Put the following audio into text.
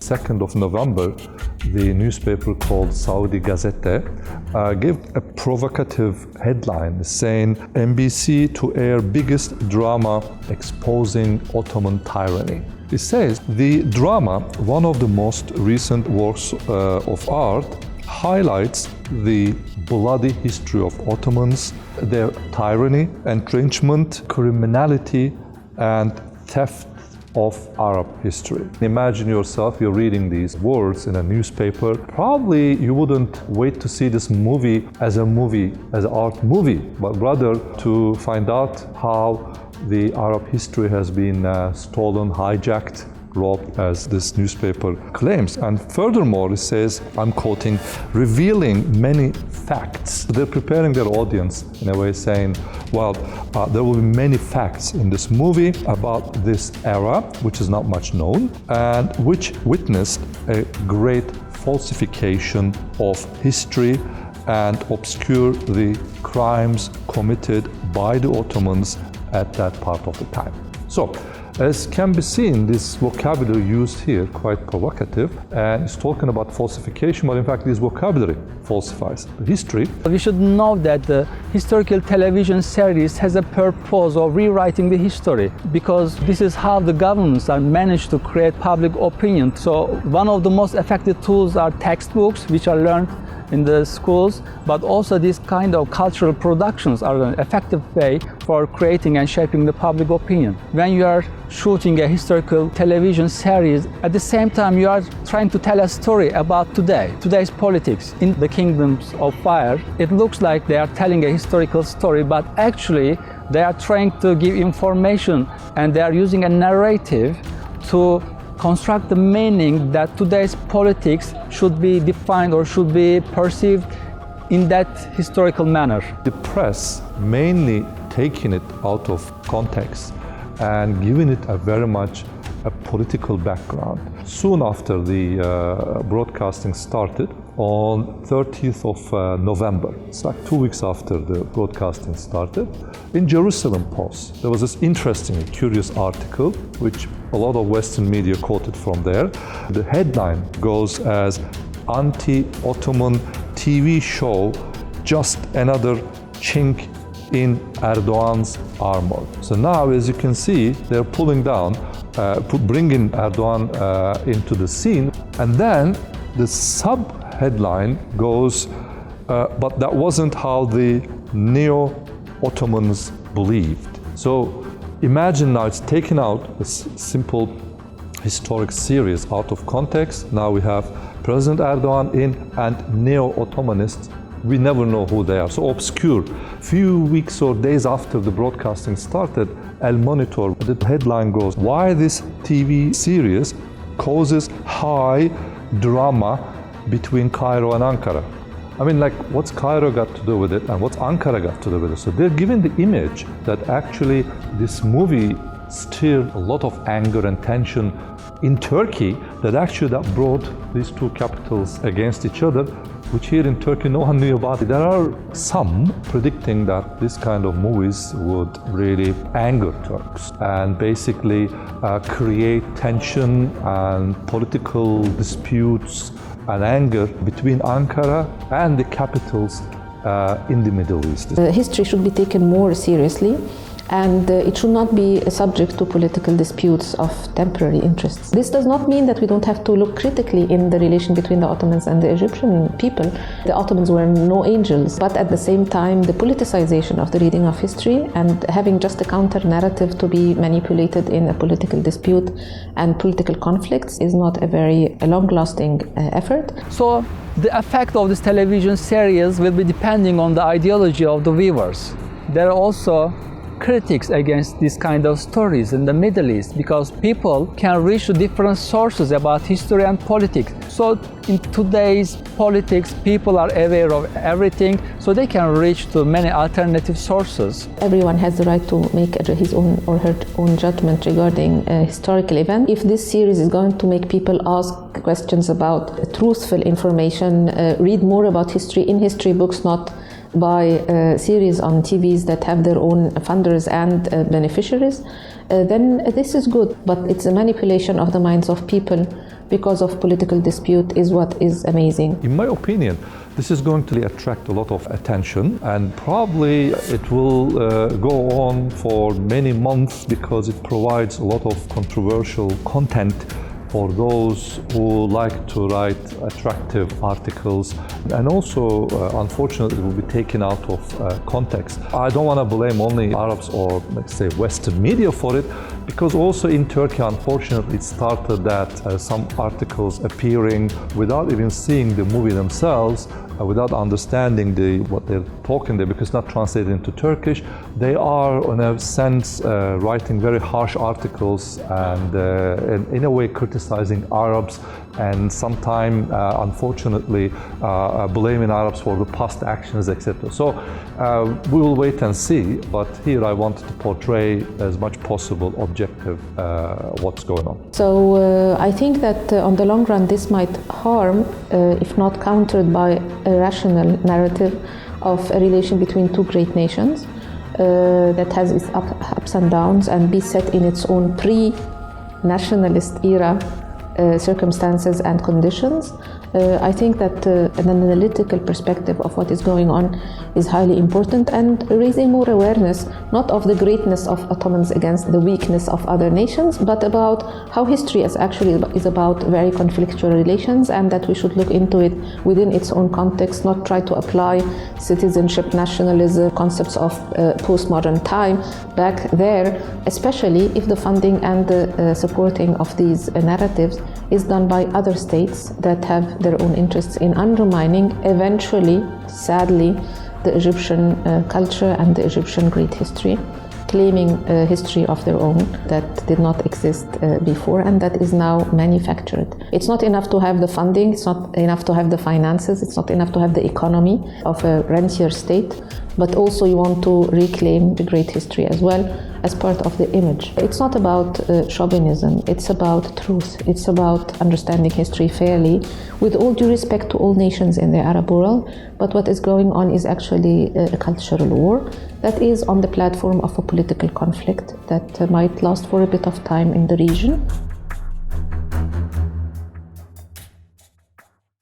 2nd of November, the newspaper called Saudi Gazette gave a provocative headline saying, "NBC to air biggest drama exposing Ottoman tyranny." It says, the drama, one of the most recent works of art, highlights the bloody history of Ottomans, their tyranny, entrenchment, criminality, and theft of Arab history. Imagine yourself, you're reading these words in a newspaper. Probably you wouldn't wait to see this movie, as an art movie, but rather to find out how the Arab history has been stolen, hijacked, robbed, as this newspaper claims. And furthermore, it says, I'm quoting, revealing many facts. They're preparing their audience in a way, saying, well, there will be many facts in this movie about this era, which is not much known, and which witnessed a great falsification of history and obscure the crimes committed by the Ottomans at that part of the time. So, as can be seen, this vocabulary used here, quite provocative, and it's talking about falsification, but in fact this vocabulary falsifies the history. We should know that the historical television series has a purpose of rewriting the history, because this is how the governments are managed to create public opinion. So one of the most effective tools are textbooks, which are learned in the schools, but also these kind of cultural productions are an effective way for creating and shaping the public opinion. When you are shooting a historical television series, at the same time you are trying to tell a story about today's politics. In the Kingdoms of Fire, it looks like they are telling a historical story, but actually they are trying to give information, and they are using a narrative to construct the meaning that today's politics should be defined or should be perceived in that historical manner. The press mainly taking it out of context and giving it a very much a political background. Soon after the broadcasting started, on 30th of November, it's like 2 weeks after the broadcasting started, in Jerusalem Post, there was this interesting, curious article, which a lot of Western media quoted from there. The headline goes as, "Anti-Ottoman TV show, just another chink in Erdogan's armor." So now, as you can see, they're pulling down, bringing Erdogan into the scene. And then the sub-headline goes, but that wasn't how the neo-Ottomans believed. So imagine now it's taken out a simple historic series out of context. Now we have President Erdogan in and neo-Ottomanists. We never know who they are, so obscure. Few weeks or days after the broadcasting started, El Monitor, the headline goes, "Why this TV series causes high drama between Cairo and Ankara." I mean, like, what's Cairo got to do with it, and what's Ankara got to do with it? So they're giving the image that actually this movie stirred a lot of anger and tension in Turkey, that brought these two capitals against each other, which here in Turkey no one knew about it. There are some predicting that this kind of movies would really anger Turks and basically create tension and political disputes and anger between Ankara and the capitals in the Middle East. History should be taken more seriously, and it should not be subject to political disputes of temporary interests. This does not mean that we don't have to look critically in the relation between the Ottomans and the Egyptian people. The Ottomans were no angels, but at the same time, the politicization of the reading of history and having just a counter-narrative to be manipulated in a political dispute and political conflicts is not a very long-lasting effort. So the effect of this television series will be depending on the ideology of the viewers. There are also critics against this kind of stories in the Middle East, because people can reach to different sources about history and politics. So in today's politics, people are aware of everything, so they can reach to many alternative sources. Everyone has the right to make his own or her own judgment regarding a historical event. If this series is going to make people ask questions about truthful information, read more about history in history books, not by series on TVs that have their own funders and beneficiaries, then this is good. But it's a manipulation of the minds of people because of political dispute is what is amazing. In my opinion, this is going to attract a lot of attention, and probably it will go on for many months because it provides a lot of controversial content for those who like to write attractive articles, and also unfortunately it will be taken out of context. I don't want to blame only Arabs or, let's say, Western media for it, because also in Turkey, unfortunately, it started that some articles appearing without even seeing the movie themselves, without understanding what they're talking there, because it's not translated into Turkish. They are, in a sense, writing very harsh articles and in a way criticizing Arabs, and sometimes, unfortunately, blaming Arabs for the past actions, etc. So we will wait and see, but here I wanted to portray as much possible objective what's going on. So I think that on the long run this might harm, if not countered by a rational narrative of a relation between two great nations that has its ups and downs, and be set in its own pre-nationalist era circumstances and conditions. I think that an analytical perspective of what is going on is highly important, and raising more awareness not of the greatness of Ottomans against the weakness of other nations, but about how history is about very conflictual relations, and that we should look into it within its own context, not try to apply citizenship, nationalism, concepts of postmodern time back there, especially if the funding and the supporting of these narratives is done by other states that have their own interests in undermining, eventually, sadly, the Egyptian culture and the Egyptian great history, claiming a history of their own that did not exist before and that is now manufactured. It's not enough to have the funding, it's not enough to have the finances, it's not enough to have the economy of a rentier state, but also you want to reclaim the great history as well as part of the image. It's not about chauvinism, it's about truth, it's about understanding history fairly, with all due respect to all nations in the Arab world, but what is going on is actually a cultural war that is on the platform of a political conflict that might last for a bit of time in the region.